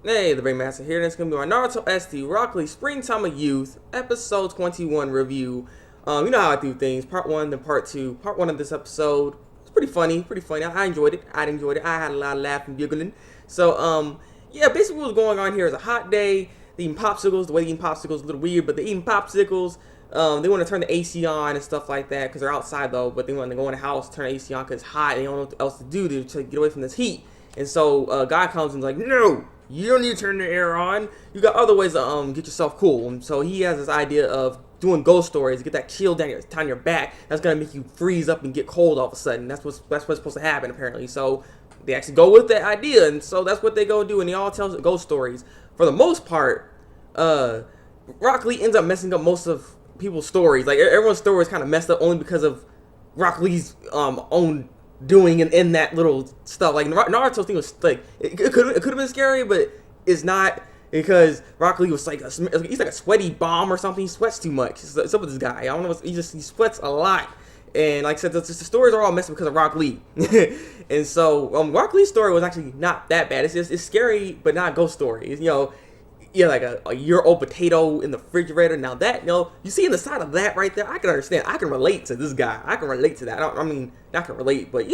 Hey, the Thabreakmasta here, and it's going to be my NarutoSD Rock Lee Springtime of Youth, episode 21 review. You know how I do things, part 1, then part 2. Part 1 of this episode was pretty funny. I enjoyed it. I had a lot of laughing and giggling. So, yeah, basically what was going on here is a hot day. They're eating popsicles. The way they're eating popsicles is a little weird, but they're eating popsicles. They want to turn the AC on and stuff like that, because they're outside, though, but they want to go in the house, turn the AC on because it's hot, and they don't know what else to do to get away from this heat. And so, a guy comes and is like, no! You don't need to turn the air on. You got other ways to get yourself cool. And so he has this idea of doing ghost stories, get that chill down your back. That's gonna make you freeze up and get cold all of a sudden. That's what's supposed to happen apparently. So they actually go with that idea, and so that's what they go do. And they all tell ghost stories. For the most part, Rock Lee ends up messing up most of people's stories. Like everyone's story is kind of messed up only because of Rock Lee's own doing in that little stuff. Like Naruto's thing was like it could have been scary, but it's not, because Rock Lee was like he's like a sweaty bomb or something. He sweats too much. What's up with this guy? I don't know. He sweats a lot. And like I said, the stories are all messed up because of Rock Lee. And so Rock Lee's story was actually not that bad. It's scary, but not a ghost story. It's, yeah, like a year-old potato in the refrigerator. Now that, you see in the side of that right there, I can understand. I can relate to this guy. I can relate to that. I mean, not can relate, but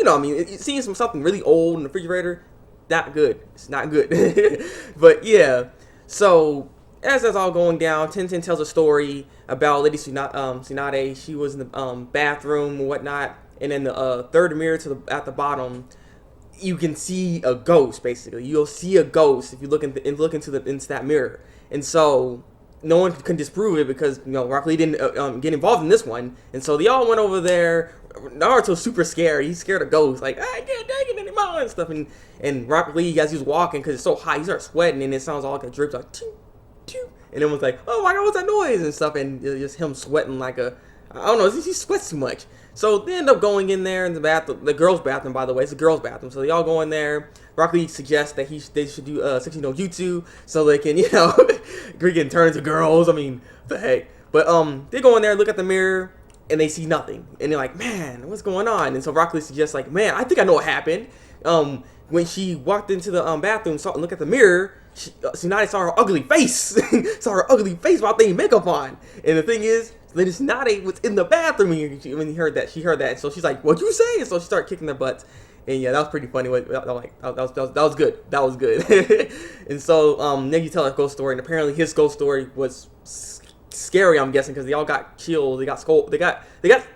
seeing something really old in the refrigerator, not good. It's not good. But yeah, so as that's all going down, Tenten tells a story about Lady Tsunade. She was in the bathroom and whatnot, and then the third mirror at the bottom, you can see a ghost. Basically, you'll see a ghost if you look into that mirror. And so no one can disprove it because Rock Lee didn't get involved in this one. And so they all went over there. Naruto's super scared. He's scared of ghosts. Like, I can't take it anymore and stuff. And Rock Lee, as he was walking, because it's so hot, he starts sweating, and it sounds all like a drip, like choo, choo. And everyone's like, oh my god, what's that noise and stuff. And it's just him sweating like I don't know, he sweats too much. So they end up going in there in the bathroom, the girls' bathroom, by the way. It's a girls' bathroom. So they all go in there. Rock Lee suggests that they should do 16 no jutsu so they can, they can turn into girls. I mean, the heck. But they go in there, look at the mirror, and they see nothing. And they're like, man, what's going on? And so Rock Lee suggests, like, man, I think I know what happened. When she walked into the bathroom, and looked at the mirror, Tsunade saw her ugly face. Saw her ugly face while putting makeup on. And the thing is, Lady Tsunade was in the bathroom when she heard that. And so she's like, "What'd you say?" And so she started kicking their butts. And yeah, that was pretty funny. That was good. That was good. And so Neji tells a ghost story, and apparently his ghost story was scary. I'm guessing because they all got chills. They got cold. They got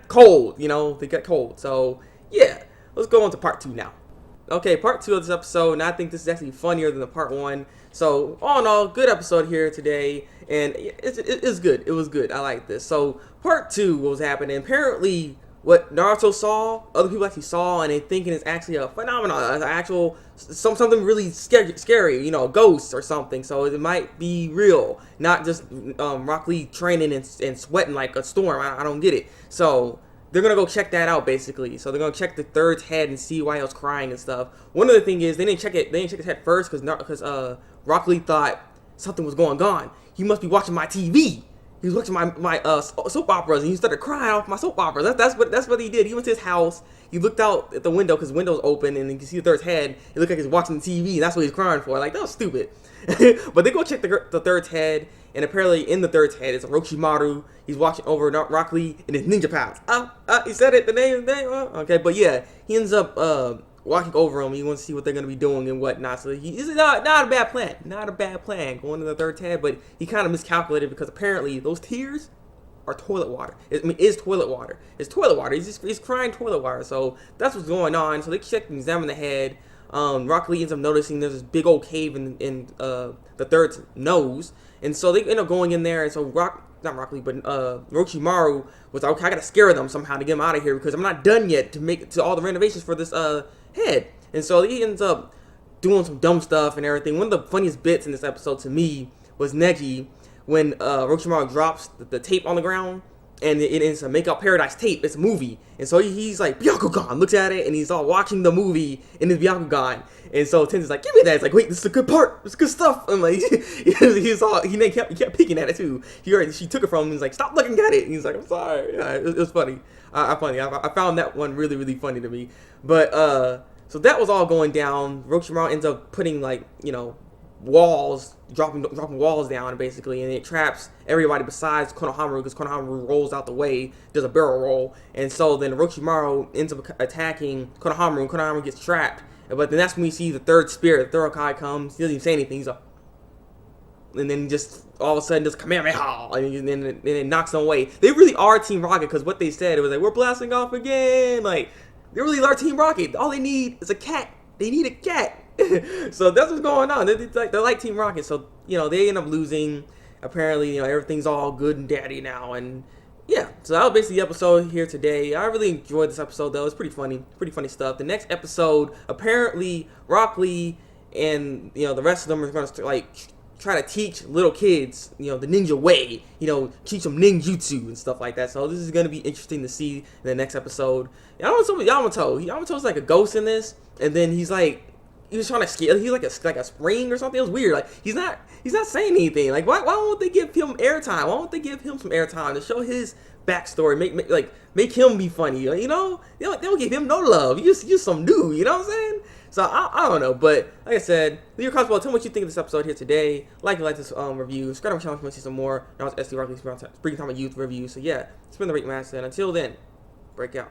cold. They got cold. So yeah, let's go on to part 2 now. Okay, part 2 of this episode, and I think this is actually funnier than the part 1. So, all in all, good episode here today, and it's good. It was good. I like this. So, part 2, what was happening? Apparently, what Naruto saw, other people actually saw, and they thinking it's actually a phenomenon, something really scary, ghosts or something. So, it might be real, not just Rock Lee training and sweating like a storm. I don't get it. So, they're going to go check that out, basically. So they're going to check the third's head and see why he was crying and stuff. One of the thing is, they didn't check his head first because Rock Lee thought something was going on. He must be watching my TV. He was watching my soap operas, and he started crying off my soap operas. That's what he did. He went to his house. He looked out at the window because the window's open, and you can see the third's head. It looked like he's watching the TV, and that's what he's crying for. Like, that was stupid. But they go check the third's head, and apparently in the third's head is Orochimaru. He's watching over Rock Lee in his ninja powers. He said it. The name. Okay, but yeah, he ends up walking over him. He wants to see what they're gonna be doing and whatnot. So it's not a bad plan. Not a bad plan going to the third's head, but he kind of miscalculated because apparently those tears are toilet water. It's toilet water. It's toilet water. He's crying toilet water. So that's what's going on. So they check and examine the head. Rock Lee ends up noticing there's this big old cave in the third's nose, and so they end up going in there. And so not Rock Lee, but Orochimaru was like, okay, I gotta scare them somehow to get them out of here because I'm not done yet to make it to all the renovations for this head. And so he ends up doing some dumb stuff and everything. One of the funniest bits in this episode to me was Neji when Orochimaru drops the tape on the ground. And it's a Make Up Paradise tape. It's a movie. And so he's like, Byakugan, looks at it, and he's all watching the movie in his Byakugan. And so Tensen's like, give me that. It's like, wait, this is a good part. It's good stuff. And like, he kept picking at it too. She took it from him and he's like, stop looking at it. And he's like, I'm sorry. Yeah, it was funny. I found that one really, really funny to me. But, so that was all going down. Orochimaru ends up putting, like, walls, dropping walls down basically, and it traps everybody besides Konohamaru, because Konohamaru rolls out the way, does a barrel roll, and so then Orochimaru ends up attacking Konohamaru, and Konohamaru gets trapped. But then that's when we see the third spirit, the third Hokage comes. He doesn't even say anything. He's like, and then just all of a sudden just Kamehameha, and then it knocks them away. They really are Team Rocket, because what they said, it was like, we're blasting off again. Like, they really are Team Rocket. All they need is a cat. They need a cat. So that's what's going on. They're like Team Rocket. So, they end up losing. Apparently, everything's all good and dandy now. And yeah, so that was basically the episode here today. I really enjoyed this episode, though. It's pretty funny stuff. The next episode, apparently, Rock Lee and the rest of them are going to try to teach little kids, the ninja way, teach them ninjutsu and stuff like that. So this is going to be interesting to see in the next episode. I don't know something Yamato. Yamato's like a ghost in this, and then he was trying to scale. He's like a spring or something. It was weird. Like he's not saying anything. Like why won't they give him airtime? Why won't they give him some airtime to show his backstory? Make him be funny. They don't give him no love. You just some dude. You know what I'm saying? So I don't know, but like I said, leave your comments below. Tell me what you think of this episode here today. Like this review. Subscribe to my channel if you want to see some more NarutoSD Rock Lee Springtime Youth reviews. So yeah, it's been the Thabreakmasta, and until then, break out.